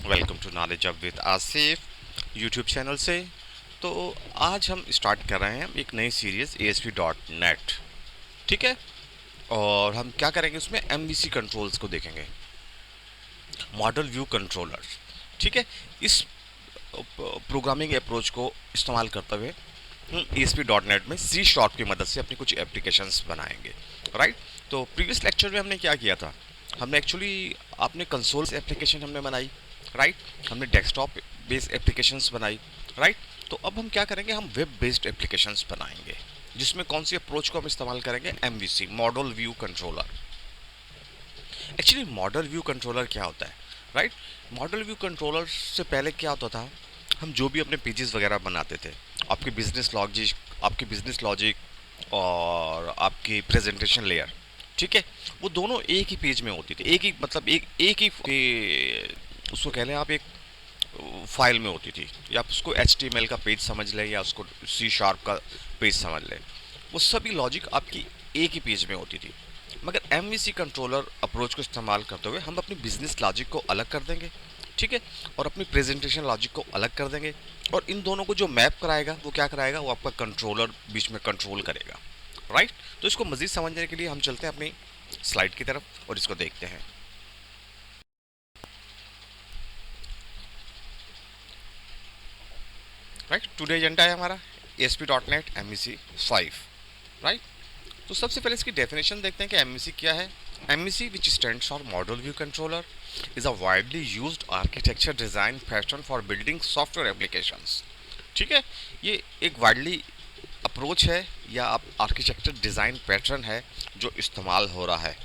Welcome to knowledge up with Asif YouTube channel से। तो आज हम स्टार्ट कर रहे हैं एक नई सीरीज़ ASP.NET। ठीक है। और हम क्या करेंगे, उसमें MVC कंट्रोल्स को देखेंगे, मॉडल व्यू कंट्रोलर। ठीक है। इस प्रोग्रामिंग अप्रोच को इस्तेमाल करते हुए हम ASP.NET में C शार्प की मदद से अपनी कुछ एप्लीकेशंस बनाएंगे। राइट। तो प्रीवियस लेक्चर में हमने क्या किया था, हमने एक्चुअली आपने कंसोल एप्लीकेशन हमने बनाई। राइट। हमने डेस्कटॉप बेस्ड एप्लीकेशंस बनाई। राइट। तो अब हम क्या करेंगे, हम वेब बेस्ड एप्लीकेशंस बनाएंगे, जिसमें कौन सी अप्रोच को हम इस्तेमाल करेंगे, MVC, model view controller. Actually model view controller क्या होता है, राइट। मॉडल व्यू कंट्रोलर से पहले क्या होता था, हम जो भी अपने पेजेस वगैरह बनाते थे, आपके बिजनेस लॉजिक और आपकी प्रेजेंटेशन लेयर, ठीक है, वो दोनों एक ही पेज में होती थी, एक ही मतलब एक ही उसको कह लें आप, एक फाइल में होती थी। या आप उसको HTML का पेज समझ लें या उसको C शार्प का पेज समझ लें, वो सभी लॉजिक आपकी एक ही पेज में होती थी। मगर MVC कंट्रोलर अप्रोच को इस्तेमाल करते हुए हम अपनी बिजनेस लॉजिक को अलग कर देंगे, ठीक है, और अपनी प्रेजेंटेशन लॉजिक को अलग कर देंगे। और इन दोनों को जो मैप कराएगा वो क्या कराएगा, वो आपका कंट्रोलर बीच में कंट्रोल करेगा। राइट। तो इसको मज़ीद समझने के लिए हम चलते हैं अपनी स्लाइड की तरफ और इसको देखते हैं। राइट। टुडे एजेंडा है हमारा ASP.NET MVC 5। राइट। तो सबसे पहले इसकी डेफिनेशन देखते हैं कि MVC क्या है। MVC, which stands for model view controller, is a widely used architecture design pattern for building software applications. ठीक है। ये एक वाइडली अप्रोच है या आप आर्किटेक्चर डिज़ाइन पैटर्न है जो इस्तेमाल हो रहा है।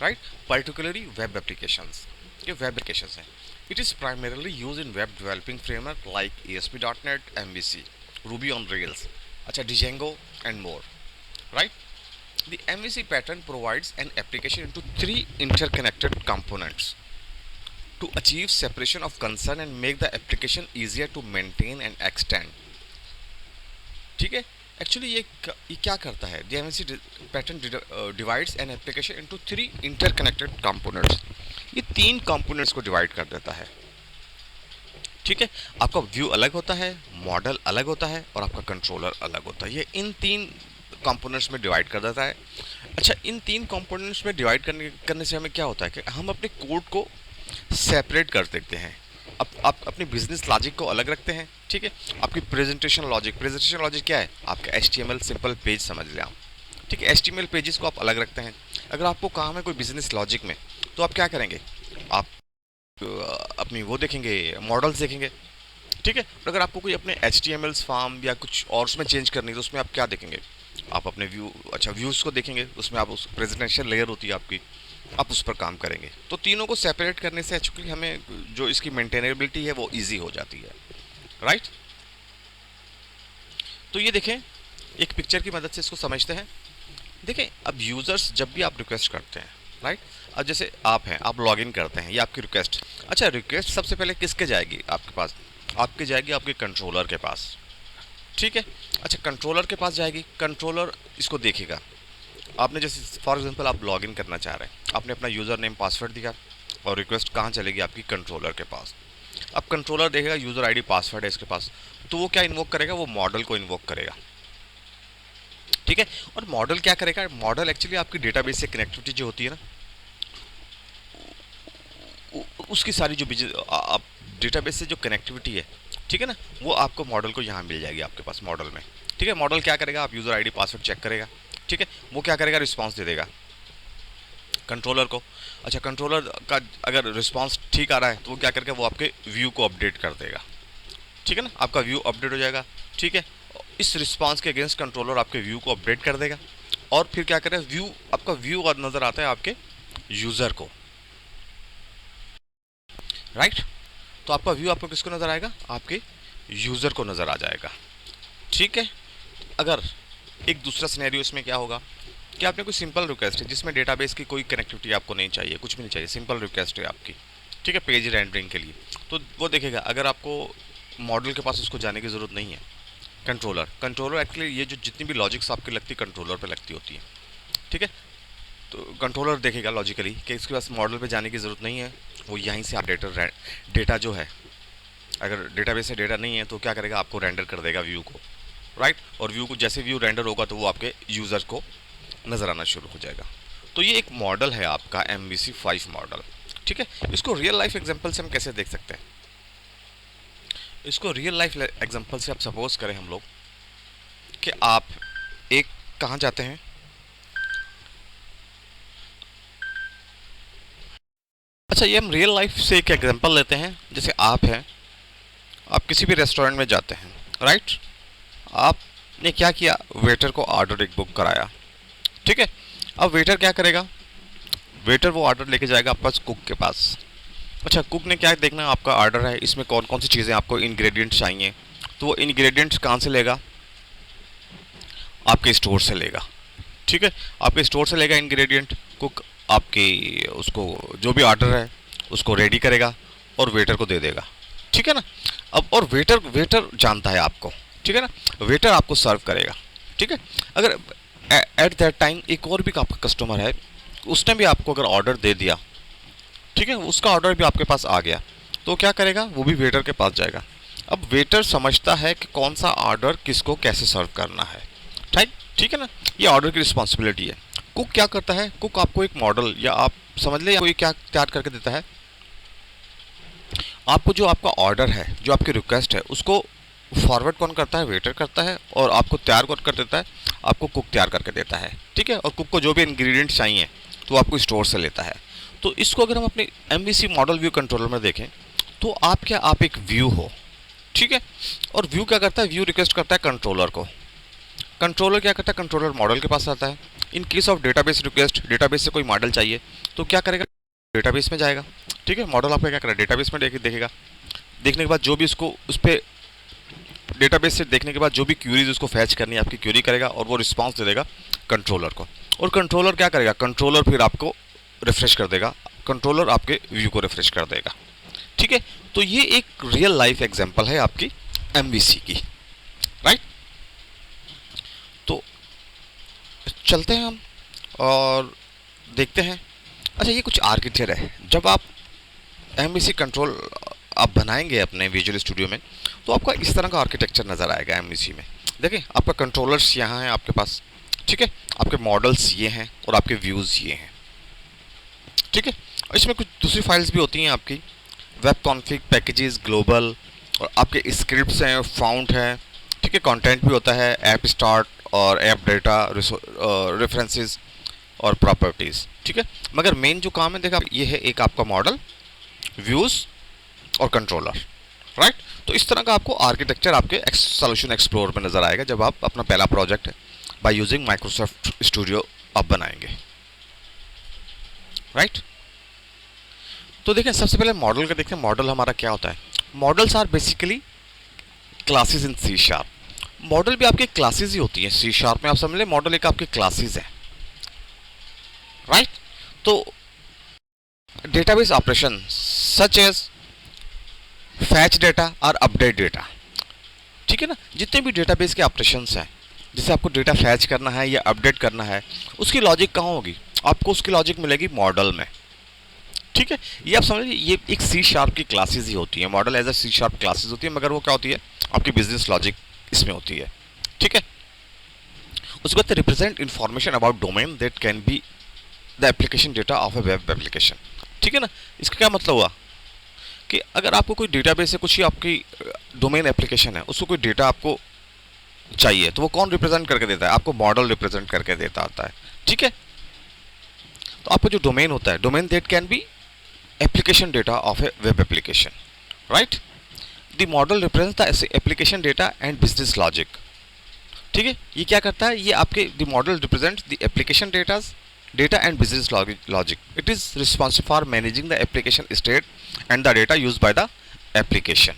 राइट। पर्टिकुलरली वेब एप्लीकेशंस, ये वेब एप्लीकेशंस हैं। It is primarily use in web developing framework like ASP.NET MVC, Ruby on Rails, अच्छा, Django and more. Right. The MVC pattern provides an application into three interconnected components to achieve separation of concern and make the application easier to maintain and extend. ठीक है। Actually ये क्या करता है, the MVC pattern divides an application into three interconnected components. ये तीन components को divide कर देता है। ठीक है। आपका व्यू अलग होता है, मॉडल अलग होता है और आपका कंट्रोलर अलग होता है। ये इन तीन कंपोनेंट्स में डिवाइड कर देता है। अच्छा, इन तीन कंपोनेंट्स में डिवाइड करने से हमें क्या होता है कि हम अपने कोड को सेपरेट कर देते हैं। अब आप अपने बिजनेस लॉजिक को अलग रखते हैं। ठीक है। आपकी प्रेजेंटेशन लॉजिक क्या है, आपका HTML सिंपल पेज समझ लें आप। ठीक है। HTML पेजेस को आप अलग रखते हैं। अगर आपको काम है कोई बिजनेस लॉजिक में, तो आप क्या करेंगे, आप अपनी वो देखेंगे, मॉडल्स देखेंगे। ठीक है। और अगर आपको कोई अपने HTML फॉर्म या कुछ और उसमें चेंज करनी है, तो उसमें आप क्या देखेंगे, आप अपने व्यूज़ को देखेंगे। उसमें आप उस प्रेजेंटेशन लेयर होती है आपकी, आप उस पर काम करेंगे। तो तीनों को सेपरेट करने से एक्चुअली हमें जो इसकी मेंटेनेबिलिटी है वो इजी हो जाती है। राइट। तो ये देखें, एक पिक्चर की मदद से इसको समझते हैं। देखें, अब यूज़र्स जब भी आप रिक्वेस्ट करते हैं, राइट, अब जैसे आप हैं, आप लॉगिन करते हैं, ये आपकी रिक्वेस्ट। अच्छा, रिक्वेस्ट सबसे पहले किसके जाएगी आपके पास, आपके जाएगी आपके कंट्रोलर के पास। ठीक है। अच्छा, कंट्रोलर के पास जाएगी, कंट्रोलर इसको देखेगा। आपने जैसे फॉर एग्जांपल आप लॉगिन करना चाह रहे हैं, आपने अपना यूज़र नेम पासवर्ड दिया और रिक्वेस्ट कहाँ चलेगी, आपकी कंट्रोलर के पास। अब कंट्रोलर देखेगा यूज़र आईडी पासवर्ड है इसके पास, तो वो क्या इन्वोक करेगा, वो मॉडल को इन्वोक करेगा। ठीक है। और मॉडल क्या करेगा, मॉडल एक्चुअली आपकी डेटाबेस से कनेक्टिविटी जो होती है ना, उसकी सारी जो आप डेटाबेस से जो कनेक्टिविटी है, ठीक है ना, वो आपको मॉडल को यहाँ मिल जाएगी आपके पास मॉडल में। ठीक है। मॉडल क्या करेगा, आप यूज़र आईडी पासवर्ड चेक करेगा। ठीक है। वो क्या करेगा, रिस्पांस दे देगा कंट्रोलर को। अच्छा, कंट्रोलर का अगर रिस्पांस ठीक आ रहा है, तो वो क्या करेगा, वो आपके व्यू को अपडेट कर देगा। ठीक है ना, आपका व्यू अपडेट हो जाएगा। ठीक है। इस रिस्पांस के अगेंस्ट कंट्रोलर आपके व्यू को अपडेट कर देगा। और फिर क्या करेगा, आपका व्यू और नज़र आता है आपके यूज़र को। राइट। तो आपका व्यू आपको किसको नज़र आएगा, आपके यूज़र को नज़र आ जाएगा। ठीक है। अगर एक दूसरा सिनेरियो इसमें क्या होगा कि आपने कोई सिंपल रिक्वेस्ट है जिसमें डेटाबेस की कोई कनेक्टिविटी आपको नहीं चाहिए, कुछ भी नहीं चाहिए, सिंपल रिक्वेस्ट है आपकी, ठीक है, पेज रेंडरिंग के लिए, तो वो देखेगा। अगर आपको मॉडल के पास उसको जाने की ज़रूरत नहीं है, कंट्रोलर एक्चुअली ये जो जितनी भी लॉजिक्स आपकी लगती है कंट्रोलर पे लगती होती है। ठीक है। तो कंट्रोलर देखेगा लॉजिकली कि इसके पास मॉडल पे जाने की ज़रूरत नहीं है, वो यहीं से आप डेटा जो है, अगर डेटाबेस से डेटा नहीं है तो क्या करेगा, आपको रेंडर कर देगा व्यू को, राइट। और व्यू को जैसे व्यू रेंडर होगा तो वो आपके यूज़र को नज़र आना शुरू हो जाएगा। तो ये एक मॉडल है आपका MVC5 मॉडल, ठीक है। इसको रियल लाइफ एग्जांपल से हम कैसे देख सकते हैं? इसको रियल लाइफ एग्जांपल से आप सपोज करें हम लोग कि आप एक कहाँ जाते हैं, अच्छा ये हम रियल लाइफ से एक एग्जांपल लेते हैं। जैसे आप हैं, आप किसी भी रेस्टोरेंट में जाते हैं, राइट। आपने क्या किया, वेटर को ऑर्डर एक बुक कराया, ठीक है। अब वेटर क्या करेगा, वेटर वो ऑर्डर लेके जाएगा आपके पास कुक के पास। अच्छा, कुक ने क्या देखना, आपका ऑर्डर है, इसमें कौन कौन सी चीज़ें आपको इंग्रेडिएंट्स चाहिए, तो वो इंग्रेडिएंट्स कहाँ से लेगा, आपके स्टोर से लेगा, ठीक है। आपके स्टोर से लेगा इंग्रेडिएंट कुक, आपकी उसको जो भी ऑर्डर है उसको रेडी करेगा और वेटर को दे देगा, ठीक है ना। अब और वेटर वेटर जानता है आपको, ठीक है ना, वेटर आपको सर्व करेगा, ठीक है। अगर एट दैट टाइम एक और भी आपका कस्टमर है, उसने भी आपको अगर ऑर्डर दे दिया, ठीक है, उसका ऑर्डर भी आपके पास आ गया, तो क्या करेगा, वो भी वेटर के पास जाएगा। अब वेटर समझता है कि कौन सा ऑर्डर किसको कैसे सर्व करना है, ठीक, ठीक है ना। ये ऑर्डर की रिस्पॉन्सिबिलिटी है। कुक क्या करता है, कुक आपको एक मॉडल या आप समझ ले कोई क्या तैयार करके देता है आपको, जो आपका ऑर्डर है, जो आपकी रिक्वेस्ट है, उसको फॉरवर्ड कौन करता है, वेटर करता है, और आपको तैयार कौन कर देता है, आपको कुक तैयार करके देता है, ठीक है। और कुक को जो भी इंग्रेडिएंट्स चाहिए तो आपको स्टोर से लेता है। तो इसको अगर हम अपने MVC मॉडल व्यू कंट्रोलर में देखें तो आप क्या, आप एक व्यू हो, ठीक है। और व्यू क्या करता है, व्यू रिक्वेस्ट करता है कंट्रोलर को, कंट्रोलर क्या करता है, कंट्रोलर मॉडल के पास आता है। In case of database request, database से कोई मॉडल चाहिए तो क्या करेगा, डेटाबेस में जाएगा, ठीक है। मॉडल आपका क्या करेगा, डेटाबेस में देखेगा, देखने के बाद जो भी उसको उस पर डेटाबेस से देखने के बाद जो भी क्यूरीज उसको फैच करनी है, आपकी क्यूरी करेगा और वो रिस्पांस दे देगा कंट्रोलर को। और कंट्रोलर क्या करेगा, कंट्रोलर फिर आपको रिफ्रेश कर देगा, कंट्रोलर आपके व्यू को रिफ्रेश कर देगा, ठीक है। तो ये एक रियल लाइफ एग्जांपल है आपकी MVC की, राइट। तो चलते हैं हम और देखते हैं। अच्छा, ये कुछ आर्किटेक्चर है, जब आप MVC कंट्रोल आप बनाएंगे अपने विजुअल स्टूडियो में तो आपका इस तरह का आर्किटेक्चर नज़र आएगा MVC में। देखिए, आपका कंट्रोलर्स यहाँ हैं आपके पास, ठीक है, आपके मॉडल्स ये हैं और आपके व्यूज़ ये हैं, ठीक है। और इसमें कुछ दूसरी फाइल्स भी होती हैं आपकी, वेब कॉन्फ़िग, पैकेजेस, ग्लोबल, और आपके स्क्रिप्ट्स हैं, फाउंड हैं, ठीक है। कंटेंट भी होता है, ऐप स्टार्ट और ऐप डेटा, रेफरेंसेस और प्रॉपर्टीज़, ठीक है। मगर मेन जो काम है, देखा, ये है एक आपका मॉडल, व्यूज़ और कंट्रोलर, राइट। तो इस तरह का आपको आर्किटेक्चर आपके सॉल्यूशन एक्सप्लोर में नज़र आएगा जब आप अपना पहला प्रोजेक्ट है बाय यूजिंग माइक्रोसॉफ्ट स्टूडियो आप बनाएंगे, राइट। तो देखें, सबसे पहले मॉडल का देखते हैं, मॉडल हमारा क्या होता है। Models are basically classes in C#। Model भी आपके क्लासेस ही होती हैं C# में, आप समझ लें मॉडल एक आपके क्लासेस है, राइट। तो database operation such as fetch data और अपडेट डेटा, ठीक है ना, जितने भी डेटाबेस के ऑपरेशंस हैं, जैसे आपको डेटा फैच करना है या अपडेट करना है, उसकी लॉजिक कहाँ होगी, आपको उसकी लॉजिक मिलेगी मॉडल में, ठीक है। ये आप समझ लीजिए, ये एक C# की क्लासेस ही होती है, model as a C# classes होती है, मगर वो क्या होती है, आपकी बिजनेस लॉजिक इसमें होती है, ठीक है। उसके बाद represent information about domain that can be the application data of A web application, ठीक है ना। इसका क्या मतलब हुआ कि अगर आपको कोई डेटाबेस है, कुछ ही आपकी डोमेन एप्लीकेशन है, उसको कोई डेटा आपको चाहिए तो वो कौन रिप्रेजेंट करके देता है, आपको मॉडल रिप्रेजेंट करके देता होता है, ठीक है। तो आपका जो डोमेन होता है, domain that can be application data of A web application, right. The model represent the application data and business logic, ठीक है। ये क्या करता है, ये आपके the model represent the application data and business logic. It is responsible for managing the application state and the data use by the application,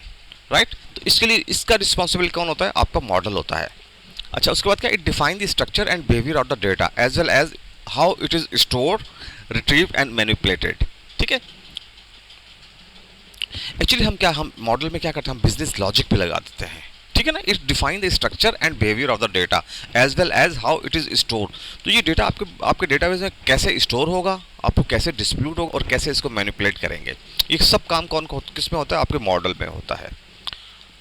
right. तो इसके लिए इसका रिस्पॉन्सिबल कौन होता है, आपका मॉडल होता है। अच्छा, उसके बाद क्या, it define the structure and behaviour of the data as well as how it is store, retrieve and manipulated, ठीक है। एक्चुअली हम मॉडल में क्या करते हैं, हम बिजनेस लॉजिक पे लगा देते हैं, ठीक है ना। It define the structure and behaviour of the data as well as how it is store. तो ये डेटा आपके डेटाबेस में कैसे स्टोर होगा आपको कैसे डिस्प्यूट हो और कैसे इसको मैनिपुलेट करेंगे, ये सब काम कौन किस में होता है, आपके मॉडल में होता है।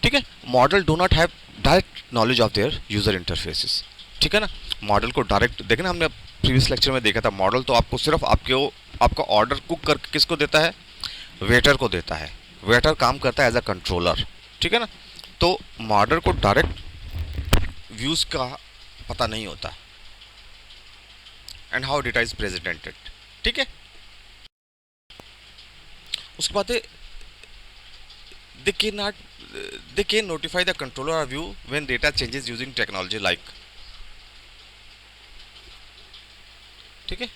ठीक है, model do not have direct knowledge of their user interfaces. ठीक है ना, मॉडल को डायरेक्ट देखें ना, हमने प्रीवियस लेक्चर में देखा था, मॉडल तो आपको सिर्फ आपका ऑर्डर कुक कर किसको देता है, वेटर को देता है। वेटर काम करता है एज अ कंट्रोलर। ठीक है ना, तो मॉडल को डायरेक्ट व्यूज का पता नहीं होता and how data is presented. ठीक है, उसके बाद they cannot they can notify the controller or view when data changes using technology like, ठीक है,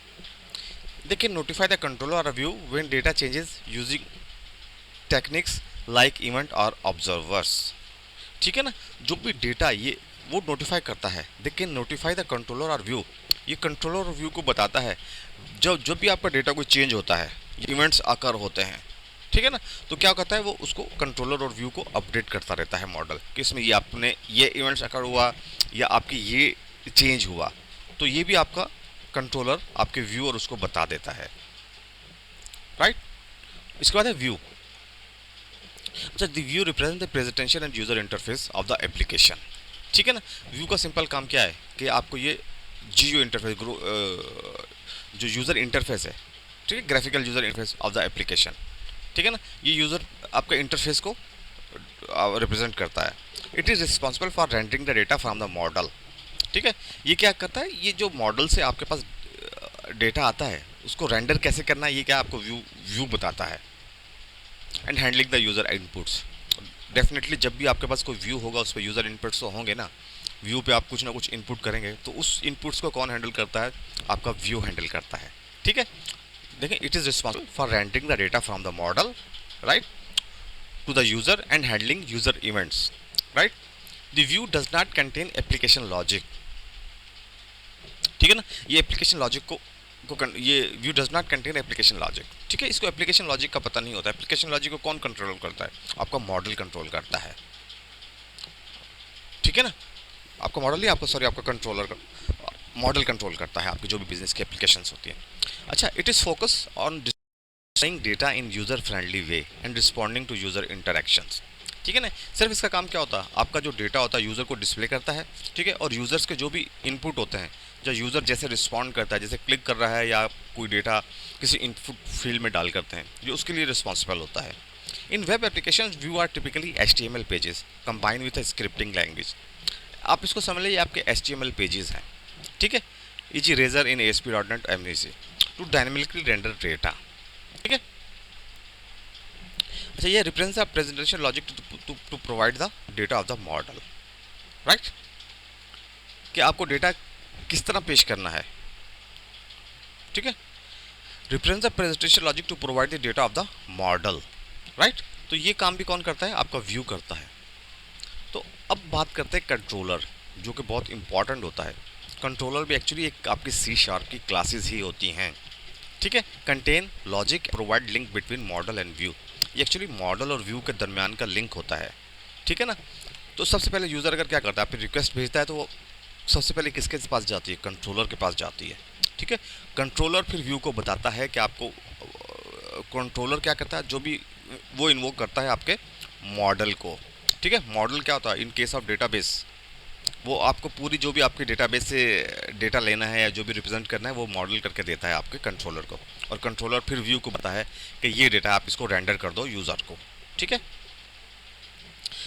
they can notify the controller or view when data changes using techniques like event or observers। ठीक है ना, जो भी data ये वो notify करता है, they can notify the controller और व्यू, ये कंट्रोलर और व्यू को बताता है जब भी आपका डेटा कोई चेंज होता है, इवेंट्स आकर होते हैं। ठीक है ना, तो क्या करता है वो उसको कंट्रोलर और व्यू को अपडेट करता रहता है मॉडल कि इसमें ये आपने ये इवेंट्स अकर हुआ या आपकी ये चेंज हुआ, तो ये भी आपका कंट्रोलर आपके व्यू और उसको बता देता है। राइट, इसके बाद है व्यू। अच्छा, the view represent the presentation and user interface of the application. ठीक है ना, व्यू का सिंपल काम क्या है कि आपको ये जीओ इंटरफेस जो यूज़र इंटरफेस है, ठीक है, graphical user interface of the application. ठीक है ना, ये यूज़र आपका इंटरफेस को रिप्रेजेंट करता है। It is responsible for rendering the data from the model. ठीक है, ये क्या करता है, ये जो मॉडल से आपके पास डेटा आता है उसको रेंडर कैसे करना है, ये क्या आपको व्यू बताता है। And handling the user inputs. Definitely जब भी आपके पास कोई व्यू होगा उस पर यूज़र इनपुट्स तो होंगे ना, व्यू पे आप कुछ ना कुछ इनपुट करेंगे, तो उस इनपुट्स को कौन हैंडल करता है, आपका व्यू हैंडल करता है। ठीक है, देखें, it is responsible for rendering the data from the model right to the user and handling user events. Right, the view does not contain application logic. ठीक है ना, ये एप्लीकेशन लॉजिक को ये view does not contain application logic. ठीक है, इसको application logic का पता नहीं होता। एप्लीकेशन लॉजिक को कौन कंट्रोल करता है, आपका मॉडल कंट्रोल करता है। ठीक है ना, आपका मॉडल ही आपको आपका कंट्रोलर का मॉडल कंट्रोल करता है आपकी जो भी बिजनेस की एप्लीकेशंस होती हैं। अच्छा, it is focus on displaying data in user friendly way and responding to user interactions. ठीक है ना, सिर्फ इसका काम क्या होता है, आपका जो डेटा होता है यूज़र को डिस्प्ले करता है। ठीक है, और यूज़र्स के जो भी इनपुट होते हैं, जो यूज़र जैसे रिस्पॉन्ड करता है, जैसे क्लिक कर रहा है या कोई डेटा किसी इनपुट फील्ड में डाल करते हैं, जो उसके लिए रिस्पॉन्सिबल होता है। In web application view are typically HTML pages combine with a scripting language. आप इसको समझ लीजिए आपके HTML पेजेस हैं। ठीक है, is razor in ASP.NET MVC to dynamically render data. ठीक है, अच्छा, ये represents the presentation logic to provide the data of the model. Right, कि आपको डेटा किस तरह पेश करना है। ठीक है, represents the presentation logic to provide the data of the model. Right, तो ये काम भी कौन करता है, आपका व्यू करता है। तो अब बात करते हैं कंट्रोलर, जो कि बहुत इंपॉर्टेंट होता है। कंट्रोलर भी एक्चुअली एक आपकी C# की क्लासेस ही होती हैं। ठीक है, contain logic provide link between model and view. ये एक्चुअली मॉडल और व्यू के दरमियान का लिंक होता है। ठीक है ना, तो सबसे पहले यूज़र अगर क्या करता है, आपकी रिक्वेस्ट भेजता है, तो वो सबसे पहले किसके पास जाती है, कंट्रोलर के पास जाती है। ठीक है, कंट्रोलर फिर व्यू को बताता है कि आपको कंट्रोलर क्या करता है, जो भी वो इन्वोक करता है आपके मॉडल को। ठीक है, मॉडल क्या होता है, इन केस ऑफ डेटाबेस, वो आपको पूरी जो भी आपके डेटाबेस से डेटा लेना है या जो भी रिप्रेजेंट करना है वो मॉडल करके देता है आपके कंट्रोलर को, और कंट्रोलर फिर व्यू को बताता है कि ये डेटा आप इसको रेंडर कर दो यूज़र को। ठीक है,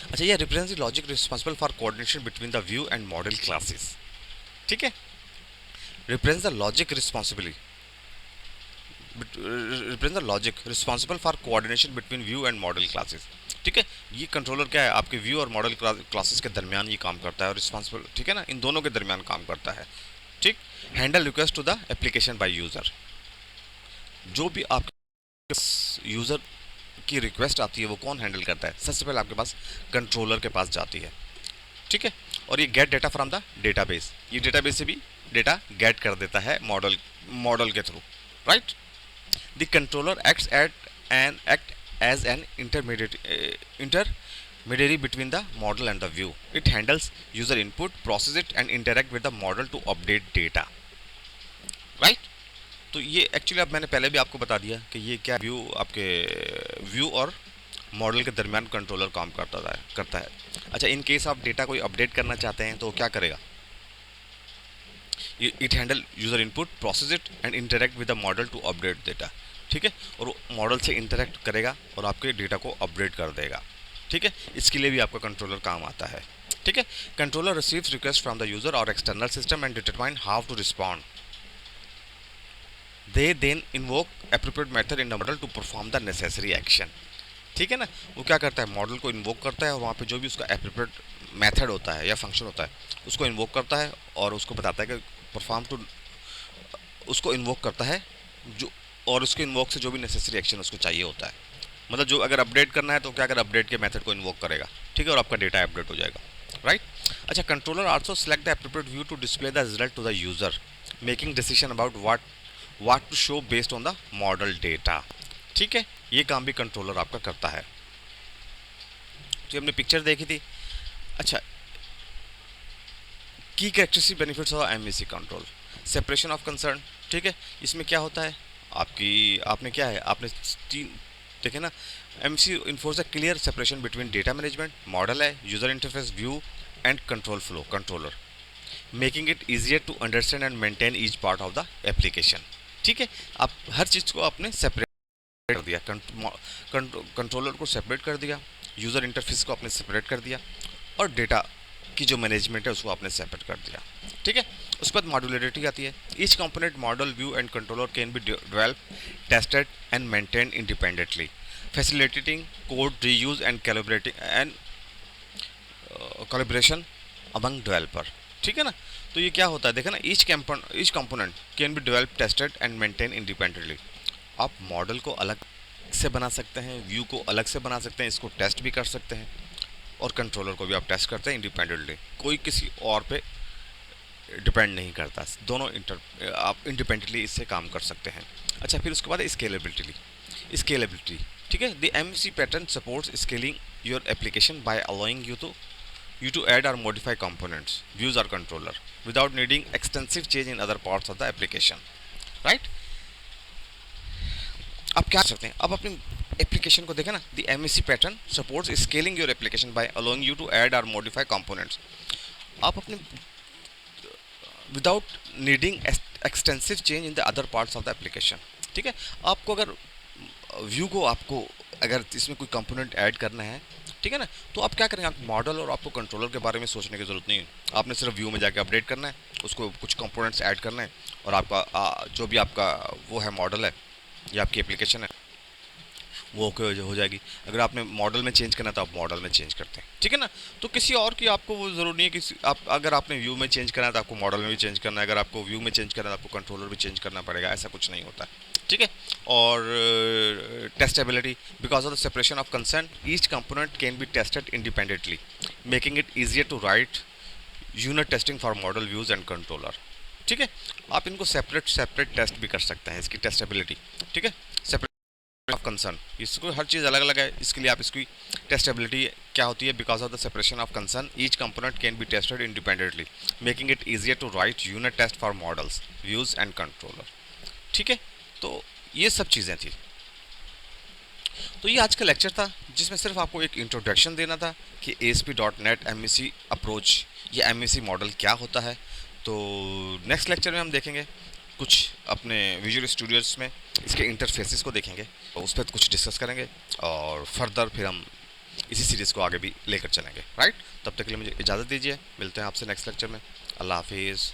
अच्छा, ये represents the logic responsible for coordination between the view and model classes. ठीक है, represents the logic represent the logic responsible for coordination between view and model classes. ठीक है, ये कंट्रोलर क्या है, आपके व्यू और मॉडल क्लासेस के दरमियान ये काम करता है, और रिस्पॉन्सिबल, ठीक है ना, इन दोनों के दरमियान काम करता है। ठीक, handle request to the application by user. जो भी आपके यूज़र की रिक्वेस्ट आती है वो कौन हैंडल करता है, सबसे पहले आपके पास कंट्रोलर के पास जाती है। ठीक है, और ये gate data from the database, ये डेटाबेस से भी डेटा गेट कर देता है मॉडल के through. Right, the controller act as an intermediary between the model and the view. It handles user input, process it and interact with the model to update data. Right? तो ये actually अब मैंने पहले भी आपको बता दिया कि ये क्या व्यू आपके व्यू और मॉडल के दरमियान कंट्रोलर काम करता है। अच्छा, इन केस आप डेटा कोई अपडेट करना चाहते हैं तो क्या करेगा, it handle user input, process it and interact with the model to update data. ठीक है, और मॉडल से इंटरेक्ट करेगा और आपके डेटा को अपडेट कर देगा। ठीक है, इसके लिए भी आपका कंट्रोलर काम आता है। ठीक है, controller receives request from the user और external system and determine how to respond. They then invoke appropriate method in the model to perform the necessary action. ठीक है ना, वो क्या करता है, मॉडल को इन्वोक करता है और वहाँ पे जो भी उसका एप्रोप्रिएट मेथड होता है या फंक्शन होता है उसको इन्वोक करता है और उसको बताता है कि परफॉर्म टू, उसको इन्वोक करता है जो, और उसके इन्वोक से जो भी नेसेसरी एक्शन उसको चाहिए होता है। मतलब जो अगर अपडेट करना है तो क्या, अगर अपडेट के मेथड को इन्वोक करेगा। ठीक है, और आपका डेटा अपडेट हो जाएगा। राइट। अच्छा, controller also select the appropriate view to display the result to the user, making decision about what to show based on the model data. ठीक है, ये काम भी कंट्रोलर आपका करता है। जो हमने पिक्चर देखी थी। अच्छा, की characteristic benefits of MVC control, separation of concern. ठीक है, इसमें क्या होता है, आपने क्या है, आपने तीन देखे ना, MVC enforce a clear separation between data management, model है, user interface, view and control flow controller, making it easier to understand and maintain each part of the application. ठीक है, आप हर चीज़ को आपने सेपरेट कर दिया, कंट्रोलर को सेपरेट कर दिया, यूज़र इंटरफेस को आपने सेपरेट कर दिया और डेटा की जो मैनेजमेंट है उसको आपने सेपरेट कर दिया। ठीक है, उसके बाद मॉड्यूलरिटी आती है। Each component, model, view and controller can be develop, tested and maintain independently, facilitating code reuse and collaboration among developer. ठीक है ना, तो ये क्या होता है, देखा ना, each component can be develop, tested and maintain independently. आप मॉडल को अलग से बना सकते हैं, व्यू को अलग से बना सकते हैं, इसको टेस्ट भी कर सकते हैं, और कंट्रोलर को भी आप टेस्ट करते हैं इंडिपेंडेंटली, कोई किसी और पे डिपेंड नहीं करता, दोनों आप इंडिपेंडेंटली इससे काम कर सकते हैं। अच्छा, फिर उसके बाद स्केलेबिलिटी। ठीक है, the MVC pattern supports scaling your application by allowing you to add or modify components, views or controller without needing extensive change in other parts of the application. Right? आप क्या कर सकते हैं, अब अपनी एप्लीकेशन को देखें ना, the MVC pattern supports scaling your application by allowing you to add or modify components. आप अपने without needing extensive change in the other parts of the application. ठीक है, आपको अगर व्यू को आपको अगर इसमें कोई कंपोनेंट ऐड करना है, ठीक है ना, तो आप क्या करेंगे, आप मॉडल और आपको कंट्रोलर के बारे में सोचने की ज़रूरत नहीं है। आपने सिर्फ व्यू में जाके अपडेट करना है, उसको कुछ कंपोनेंट्स ऐड करना है और आपका जो भी आपका वो है मॉडल है या आपकी एप्लीकेशन है वो ओके हो जाएगी। अगर आपने मॉडल में चेंज करना है तो आप मॉडल में चेंज करते हैं। ठीक है ना, तो किसी और की आपको वो ज़रूरी नहीं है कि आप अगर आपने व्यू में चेंज करना है तो आपको मॉडल में भी चेंज करना है, अगर आपको व्यू में चेंज करना है तो आपको कंट्रोलर भी चेंज करना पड़ेगा, ऐसा कुछ नहीं होता है। ठीक है, और testability, because of the separation of concern each component can be tested independently, making it easier to write unit testing for model, views and controller. ठीक है, आप इनको सेपरेट टेस्ट भी कर सकते हैं, इसकी टेस्टेबिलिटी। ठीक है, ऑफ कंसर्न, इसको हर चीज़ अलग अलग है, इसके लिए आप इसकी टेस्टेबिलिटी क्या होती है, because of the separation of concern each component can be tested independently, making it easier to write unit test for models, views and controller. ठीक है, तो ये सब चीज़ें थी। तो ये आज का लेक्चर था जिसमें सिर्फ आपको एक इंट्रोडक्शन देना था कि ASP.NET एमवीसी अप्रोच या एमवीसी मॉडल क्या होता है। तो नेक्स्ट लेक्चर में हम देखेंगे कुछ अपने विजुअल स्टूडियोज़ में इसके इंटरफेसेस को देखेंगे और उस पर कुछ डिस्कस करेंगे और फर्दर फिर हम इसी सीरीज़ को आगे भी लेकर चलेंगे। राइट, तब तक के लिए मुझे इजाज़त दीजिए, मिलते हैं आपसे नेक्स्ट लेक्चर में। अल्लाह हाफिज़।